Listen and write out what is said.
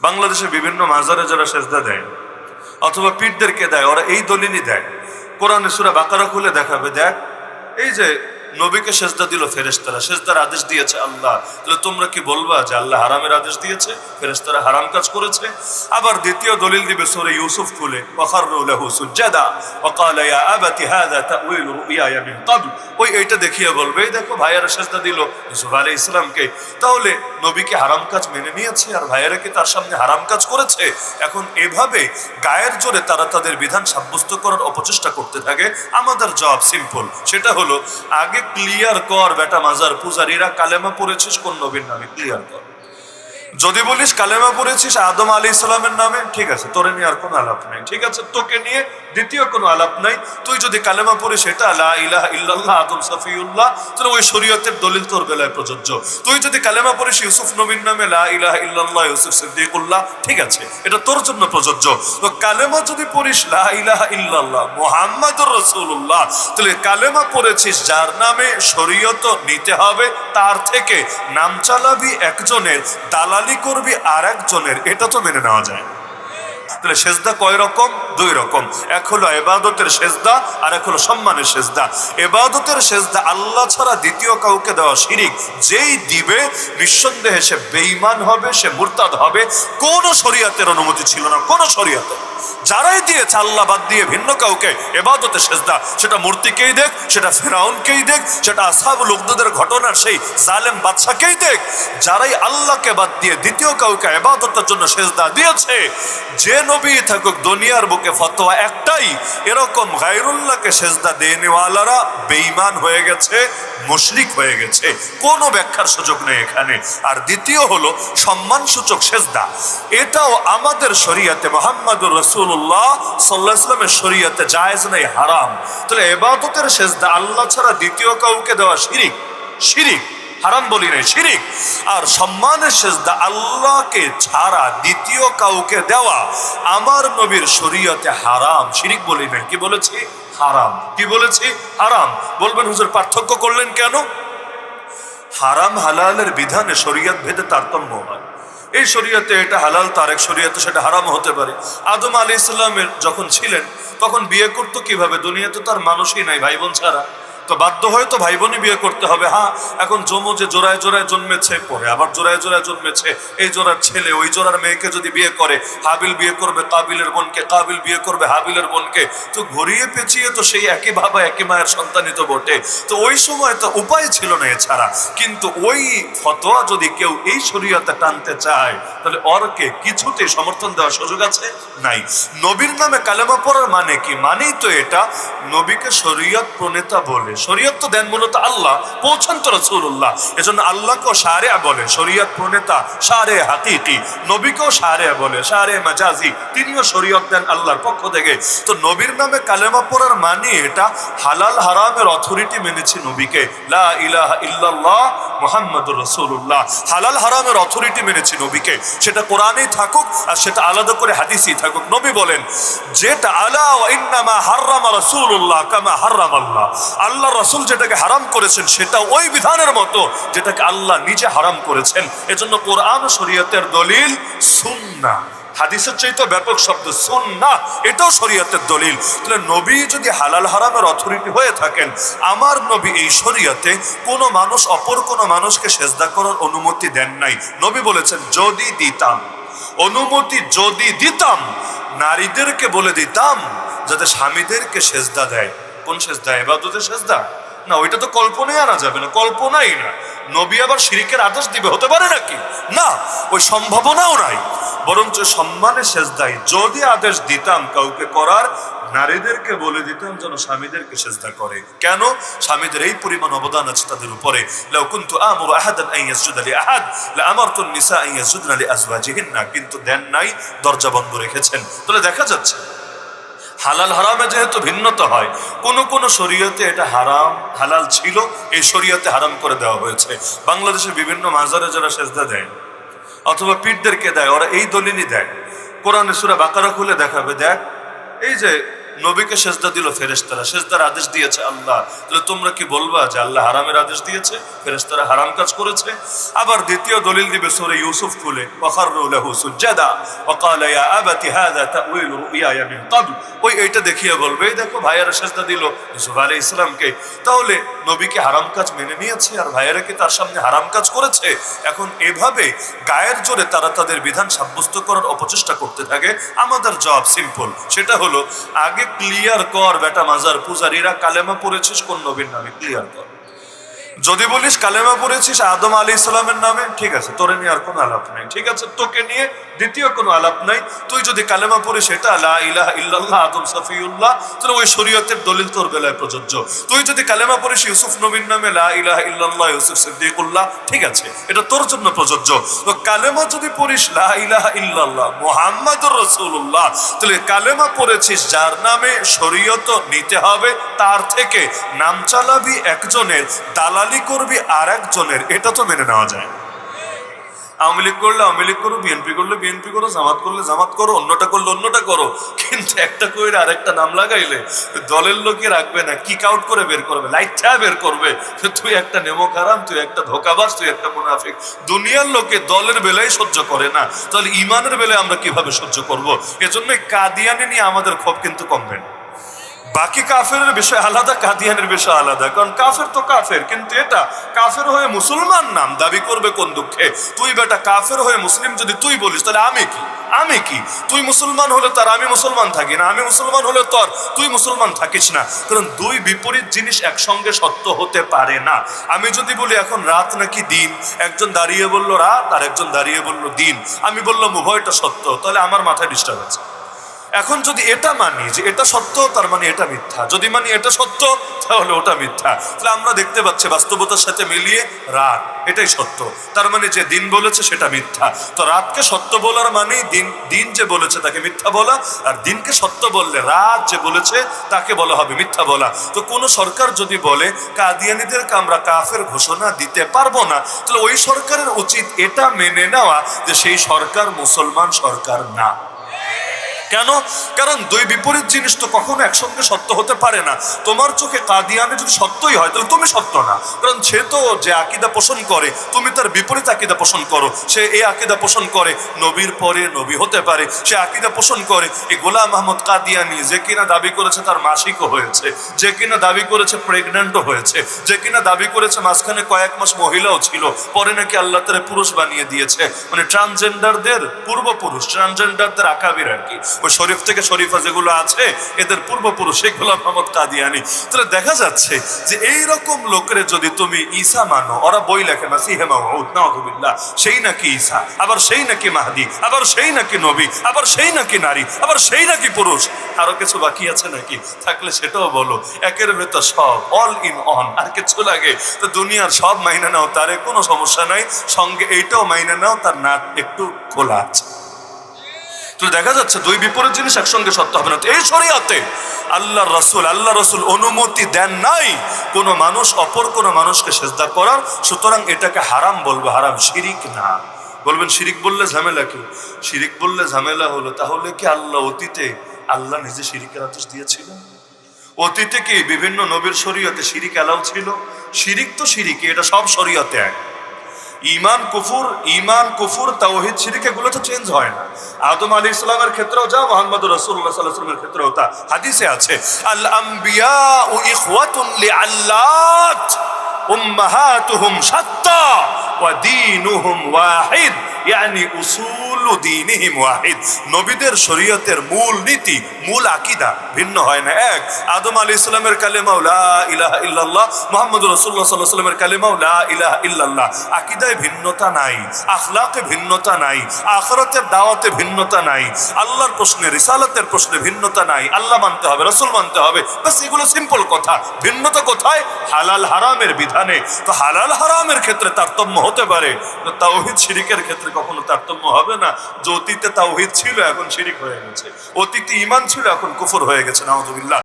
বাংলাদেশে বিভিন্ন মাজারে যারা সেজদা দেয় অথবা পীরদেরকে দেয়, ওরা এই দলিলই দেয়। কোরআনে সূরা বাকারা খুলে দেখাবে, দেখ এই যে নবীকে সেজদা দিল ফেরেশতারা, সেজদার আদেশ দিয়েছে আল্লাহ, তাহলে তোমরা কি বলবা যে আল্লাহ হারামের আদেশ দিয়েছে, ফেরেশতারা হারাম কাজ করেছে? আবার দ্বিতীয় দলিল দিবে সূরা ইউসুফ খুলে, ওয়াখারু লাহু সুজদা ওয়া ক্বালা ইয়া আবাতি হাযা তা'ওয়িলু রু'য়ায়া মিন ক্বাবল। ওই এইটা দেখিয়ে বলবে, এই দেখো ভাইয়ারা সেজদা দিল ইউসুফ আলাইহিস সালামকে, তাহলে নবীকে হারাম কাজ মেনে নিয়েছে আর ভাইয়ারা কি তার সামনে হারাম কাজ করেছে? এখন এভাবে গায়ের জোরে তারা তাদের বিধান সাব্যস্ত করার অপচেষ্টা করতে থাকে। আমাদের জবাব সিম্পল, সেটা হলো আগে ক্লিয়ার কর বেটা মাজার পূজারীরা, কালেমা পড়েছিস কোন নবীর নামে ক্লিয়ার কর। যদি বলিস কালেমা পড়েছিস আদম আলাইহিস সালামের নামে, ঠিক আছে, তোরে নিয়ে আর কোনো আলাপ নাই, ঠিক আছে, তোকে নিয়ে দ্বিতীয় কোনো আলাপ নাই। তুই যদি কালেমা পড়িস এটা লা ইলাহা ইল্লাল্লাহ আদম সফিউল্লাহ, তাহলে ওই শরীয়তের দলিল তোর বেলায় প্রযোজ্য। তুই যদি কালেমা পড়িস ইউসুফ নবীর নামে লা ইলাহা ইল্লাল্লাহ ইউসুফ সিদ্দিকুল্লাহ, ঠিক আছে, এটা তোর জন্য প্রযোজ্য। তো কালেমা যদি পড়িস লা ইলাহা ইল্লাল্লাহ মুহাম্মাদুর রাসূলুল্লাহ, তাহলে কালেমা পড়েছিস যার নামে, শরীয়ত নিতে হবে তার থেকে, নাম চালাবি একজনের, দালালি করবি আর একজনের, এটা তো মেনে নেওয়া যায়। তাহলে সেজদা কয় রকম? দুই রকম। এক হলো ইবাদতের সেজদা আর এক হলো সম্মানের সেজদা। ইবাদতের সেজদা আল্লাহ ছাড়া দ্বিতীয় কাউকে দেওয়া শিরিক, যেই দিবে নিঃসন্দেহে সে বেঈমান হবে, সে মুরতাদ হবে। কোন শরীয়তের অনুমতি ছিল না, কোন শরীয়তে। যারাই দিয়েছে আল্লাহ বাদ দিয়ে ভিন্ন কাউকে ইবাদতের সেজদা, সেটা মূর্তিকেই দেখ, সেটা ফিরাউনকেই দেখ, সেটা আসহাবুল উখদুদের ঘটনার সেই জালেম বাদশাকেই দেখ, যারাই আল্লাহকে বাদ দিয়ে দ্বিতীয় কাউকে ইবাদতের জন্য সেজদা দিয়েছে, যে নবী থাকুক দুনিয়ার বুকে ফতোয়া একটাই, এরকম গায়রুল্লাহকে সেজদা দেনেওয়ালারা বেঈমান হয়ে গেছে, মুশরিক হয়ে গেছে, কোনো ব্যাখ্যার সুযোগ নেই এখানে। আর দ্বিতীয় হলো সম্মানসূচক সেজদা, এটাও আমাদের শরীয়তে মুহাম্মদুর রাসূলুল্লাহ সাল্লাল্লাহু আলাইহি ওয়াসাল্লামের শরীয়তে জায়েজ নাই, হারাম। তাহলে ইবাদতের সেজদা আল্লাহ ছাড়া দ্বিতীয় কাউকে দেওয়া শিরিক, শিরিক, হারাম বলি নাই, শিরিক। আর সম্মানের সেজদা আল্লাহকে ছাড়া দ্বিতীয় কাউকে দেওয়া আমার নবীর শরীয়তে হারাম, শিরিক বলি নাই, কি বলেছি? হারাম। কি বলেছি? হারাম। বলবেন হুজুর পার্থক্য করলেন কেন? হারাম হালালের বিধানে শরীয়ত ভেদে তারতম্য হয়। এই শরীয়তে এটা হালাল, তার এক শরীয়তে সেটা হারাম হতে পারে। আদম আলাইহিস সালামের যখন ছিলেন তখন বিয়ে করতো কিভাবে? দুনিয়াতে তার মানুষই নাই ভাই বোন ছাড়া, তো বাধ্য হয়ে তো ভাই বোনই বিয়ে করতে হবে। হ্যাঁ, এখন যে জোড়ায় জোড়ায় জন্মেছে, পরে আবার জোড়ায় জোড়ায় জন্মেছে, এই জোড়ার ছেলে ওই জোড়ার মেয়েকে যদি বিয়ে করে, হাবিল বিয়ে করবে কাবিলের বোনকে, কাবিল বিয়ে করবে হাবিলের বোনকে, তো ঘুরিয়ে পেঁচিয়ে তো সেই একই বাবা একই মায়ের সন্তানই তো বটে। তো ওই সময় তো উপায় ছিল না এছাড়া। কিন্তু ওই ফতোয়া যদি কেউ এই শরীয়তে টানতে চায়, তাহলে ওরকে কিছুতেই সমর্থন দেওয়ার সুযোগ আছে? নাই। নবীর নামে কালেমা পড়ার মানে কি? মানেই তো এটা নবীকে শরীয়ত প্রণেতা বলে। শরীয়ত তো দেন মূলত আল্লাহ, পৌঁছান তো রাসূলুল্লাহ। এজন্য আল্লাহকেও শারিয়া বলে, শরীয়ত প্রণেতা, শারে হাকিকি। নবীকেও শারিয়া বলে, শারে মাজাজি, তিনিও শরীয়ত দেন আল্লাহর পক্ষ থেকে। তো নবীর নামে কালেমা পড়ার মানে এটা হালাল হারামের অথরিটি মেনেছি নবীকে, লা ইলাহা ইল্লাল্লাহ মুহাম্মাদুর রাসূলুল্লাহ, হালাল হারামের অথরিটি মেনেছি নবীকে। সেটা কোরআনেই থাকুক আর সেটা আলাদা করে হাদিসেই থাকুক। নবী বলেন যেটা আলা ওয়া ইন্নামা হাররামা রাসূলুল্লাহ কামা হাররামাল্লাহ, আল্লাহ রাসূল যেটাকে হারাম করেছেন সেটা ওই বিধানের মতো যেটাকে আল্লাহ নিজে হারাম করেছেন। এজন্য কোরআন ও শরীয়তের দলিল সুন্নাহ, হাদিসের চাইতে ব্যাপক শব্দ সুন্নাহ, এটাও শরীয়তের দলিল। তাহলে নবী যদি হালাল হারামের অথরিটি হয়ে থাকেন, আমার নবী এই শরীয়তে কোনো মানুষ অপর কোনো মানুষকে সেজদা করার অনুমতি দেন নাই। নবী বলেছেন যদি দিতাম, অনুমতি যদি দিতাম, নারীদেরকে বলে দিতাম যাতে স্বামীদেরকে সেজদা দেয়। কোন সেজদা? ইবাদতের সেজদা না, ওইটা তো কল্পনাই আনা যাবে না, কল্পনাই না। নবী আবার শিরকের আদেশ দিবে, হতে পারে নাকি? না, ওই সম্ভাবনাও নাই। বরঞ্চ সম্মানের সেজদাই যদি আদেশ দিতাম কাউকে করার, নারীদেরকে বলে দিতাম যেন স্বামীদেরকে সেজদা করে। কেন? স্বামীদের এই পরিমাণ অবদান আছে তাদের উপরে। লাউ কুনতু আমুরু আহাদান আন ইয়াসজুদা লিআহাদ লাআমারতু আন-নিসা আন ইয়াসজুদনা লিআজওয়াজিহিন্না, কিন্তু দেন নাই, দরজা বন্ধ রেখেছেন। তাহলে দেখা যাচ্ছে হালাল হারামে যেহেতু ভিন্নতা হয়, কোন কোন শরীয়তে এটা হারাম হালাল ছিল, এই শরীয়তে হারাম করে দেওয়া হয়েছে। বাংলাদেশে বিভিন্ন মাজারে যারা সেজদা দেয় অথবা পীরদেরকে দেয়, ওরা এই দলিলই দেয়। কোরআনে সূরা বাকারা খুলে দেখাবে, দেখ এই যে নবীকে সেজদা দিল ফেরেশতারা, সেজদার আদেশ দিয়েছে আল্লাহ, তাহলে তোমরা কি বলবা যে আল্লাহ হারামের আদেশ দিয়েছে, ফেরেশতারা হারাম কাজ করেছে? আবার দ্বিতীয় দলিল দিবে সূরা ইউসুফ খুলে, ওয়াখারু লাহু সুজদা ওয়া ক্বালা ইয়া আবাতি হাযা তা'ওয়িলু রু'য়ায়া মিন ক্বাবল। ওই এইটা দেখিয়ে বলবে এই দেখো ভাইয়ারা সেজদা দিল ইউসুফ আলাইহিস সালামকে, তাহলে নবীকে হারাম কাজ মেনে নিয়েছে আর ভাইয়ারা কি তার সামনে হারাম কাজ করেছে? এখন এভাবে গায়ের জোরে তারা তাদের বিধান সাব্যস্ত করার অপচেষ্টা করতে থাকে। আমাদের জবাব সিম্পল, সেটা হলো আগে ক্লিয়ার কর বেটা মাজার পূজারীরা, কালেমা পড়েছিস কোন নবীর নামে ক্লিয়ার কর। যদি বলিস কালেমা পড়েছিস আদম আলাইহিস সালামের নামে, ঠিক আছে, তোরে নিয়ে আর কোনো আলাপ নাই, ঠিক আছে, তোকে নিয়ে দ্বিতীয় কোনো আলাপ নাই। তুই যদি কালেমা পড়িস এটা লা ইলাহা ইল্লাল্লাহ আদম সফিউল্লাহ, তাহলে ওই শরীয়তের দলিল তোর বেলায় প্রযোজ্য। তুই যদি কালেমা পড়িস ইউসুফ নবীর নামে লা ইলাহা ইল্লাল্লাহ ইউসুফ সিদ্দিকুল্লাহ, ঠিক আছে, এটা তোর জন্য প্রযোজ্য। তো কালেমা যদি পড়িস লা ইলাহা ইল্লাল্লাহ মুহাম্মাদুর রাসূলুল্লাহ, তাহলে কালেমা পড়েছিস যার নামে শরীয়ত নিতে হবে তার থেকে, নাম চালাবি একজনের, দালালি করবি আর একজনের, এটা তো মেনে নেওয়া যায়। আওয়ামী লীগ করলে আওয়ামী লীগ করো, বিএনপি করলে বিএনপি করো, জামাত করলে জামাত করো, অন্যটা করলে অন্যটা করো, কিন্তু একটা কইরে আরেকটা নাম লাগাইলে দলের লোকে রাখবে না, কিক আউট করে বের করবে, লাইটটা বের করবে, তুই একটা নেমক হারাম, তুই একটা ধোকাবাজ, তুই একটা মুনাফিক। দুনিয়ার লোকে দলের বেলায় সহ্য করে না, তাহলে ইমানের বেলায় আমরা কিভাবে সহ্য করব? এজন্য কাদিয়ানি নিয়ে আমাদের ক্ষোভ কিন্তু কমবে না। বাকি কাফেরের বিষয় আলাদা, কাদিয়ানের বিষয় আলাদা, কারণ কাফের তো কাফের, কিন্তু এটা কাফের হয়ে মুসলমান নাম দাবি করবে কোন দুঃখে? তুই বেটা কাফের হয়ে মুসলিম যদি তুই বলিস, তাহলে আমি কি? তুই মুসলমান হলে তার আমি মুসলমান থাকি না, আমি মুসলমান হলে তোর তুই মুসলমান থাকিস না, কারণ দুই বিপরীত জিনিস একসঙ্গে সত্য হতে পারে না। আমি যদি বলি এখন রাত নাকি দিন, একজন দাঁড়িয়ে বলল রাত আর একজন দাঁড়িয়ে বলল দিন, আমি বললাম উভয়টা সত্য, তাহলে আমার মাথায় ডিস্টার্ব আছে। এখন যদি এটা মানি যে এটা সত্য, তার মানে এটা মিথ্যা, যদি মানি এটা সত্য তাহলে ওটা মিথ্যা। তাহলে আমরা দেখতে পাচ্ছি বাস্তবতার সাথে মিলিয়ে রাত এটাই সত্য, তার মানে যে দিন বলেছে সেটা মিথ্যা। তো রাতকে সত্য বলার মানে দিন যে বলেছে তাকে মিথ্যা বলা, আর দিনকে সত্য বললে রাত যে বলেছে তাকে বলা হবে মিথ্যা বলা। তো কোনো সরকার যদি বলে কাদিয়ানীদেরকে আমরা কাফের ঘোষণা দিতে পারবো না, তাহলে ওই সরকারের উচিত এটা মেনে নেওয়া যে সেই সরকার মুসলমান সরকার না। কেন? কারণ দুই বিপরীত জিনিস তো কখনো একসঙ্গে সত্য হতে পারে না। তোমার চোখে কাদিয়ানি যদি সত্যই হয় তাহলে তুমি সত্য না, কারণ সে তো যে আকীদা পোষণ করে, তুমি তার বিপরীত আকীদা পোষণ করো। সে এই আকীদা পোষণ করে নবীর পরে নবী হতে পারে, সে আকীদা পোষণ করে এই গোলাম আহমদ কাদিয়ানি, যে কিনা দাবি করেছে তার মাসিকও হয়েছে, যে কিনা দাবি করেছে প্রেগন্যান্টও হয়েছে, যে কিনা দাবি করেছে মাঝখানে কয়েক মাস মহিলাও ছিল, পরে নাকি আল্লাহ তাআলা পুরুষ বানিয়ে দিয়েছে, মানে ট্রান্সজেন্ডারদের পূর্বপুরুষ, ট্রান্সজেন্ডারদের আকাবির আর কি, ওই শরীফ থেকে শরীফা যেগুলো আছে এদের পূর্বপুরুষ সেই গোলাম আহমদ কাদিয়ানি। তাহলে দেখা যাচ্ছে যে এইরকম লোকের যদি তুমি ঈসা মানো, ওরা বই লেখে মাসিহে মাউউদ নাউযুবিল্লাহ, সেই নাকি ঈসা, আবার সেই নাকি মাহদি, আবার সেই নাকি নবী, আবার সেই নাকি নারী, আবার সেই নাকি পুরুষ, আরো কিছু বাকি আছে নাকি? থাকলে সেটাও বলো। একের ভেতর সব, অল ইন অন, আর কিছু লাগে? তো দুনিয়ার সব মাইনে নাও, তারে কোনো সমস্যা নাই, সঙ্গে এইটাও মাইনে নাও তার নাক একটু খোলা আছে। তো দেখা যাচ্ছে দুই বিপরীত জিনিস একসঙ্গে সত্য হবে না। এই শরীয়তে আল্লাহ রসুল অনুমতি দেন নাই কোনো মানুষ অপর কোনো মানুষকে সেজদা করার, সুতরাং এটাকে হারাম বলবে, হারাম, শিরিক না। বলবেন শিরিক বললে ঝামেলা কি? শিরিক বললে ঝামেলা হলো তাহলে কি অতীতে আল্লাহ নিজে শিরিকের আদেশ দিয়েছিলেন? অতীতে কি বিভিন্ন নবীর শরীয়তে শিরিক এলাও ছিল? শিরিক তো শিরিক, এটা সব শরীয়তে এক। ঈমান কুফর তাওহীদ শিরক এগুলো তো চেঞ্জ হয় না। আদম আলাইহিস সালামের ক্ষেত্রেও যা, মুহাম্মদুর রাসূলুল্লাহ সাল্লাল্লাহু আলাইহি ওয়াসাল্লামের ক্ষেত্রেও তা। হাদিসে আছে আল আমবিয়াউ ইখওয়াতুন লিআল্লাত উম্মাহাতুহুম শাত্তা ওয়া দীনুহুম ওয়াহিদ, ইয়ানি উসুলু দীনিহিম ওয়াহিদ। নবীদের শরীয়তের মূল নীতি, মূল আকীদা ভিন্ন হয় না, এক। আদম আলাইহিস সালামের কালেমা লা ইলাহা ইল্লাল্লাহ, মুহাম্মদুর রাসূলুল্লাহ সাল্লাল্লাহু আলাইহি ওয়াসাল্লামের কালেমা লা ইলাহা ইল্লাল্লাহ। আকীদায় ভিন্নতা নাই, আখলাকে ভিন্নতা নাই, আখিরাতের দাওয়াতে ভিন্নতা নাই, আল্লাহর প্রশ্নে, রিসালাতের প্রশ্নে ভিন্নতা নাই। আল্লাহ মানতে হবে, রাসূল মানতে হবে, বাস এগুলো সিম্পল কথা। ভিন্নতা কোথায়? হালাল হারামের বিধানে। তো হালাল হারামের ক্ষেত্রে তারতম্য হতে পারে, তো তাওহীদ শিরিকের ক্ষেত্রে কখনো তারতম্য হবে না। যে অতীতে তাওহীদ ছিল এখন শিরিক হয়ে গেছে, অতীতে ঈমান ছিল এখন কুফর হয়ে গেছে, নাউযুবিল্লাহ।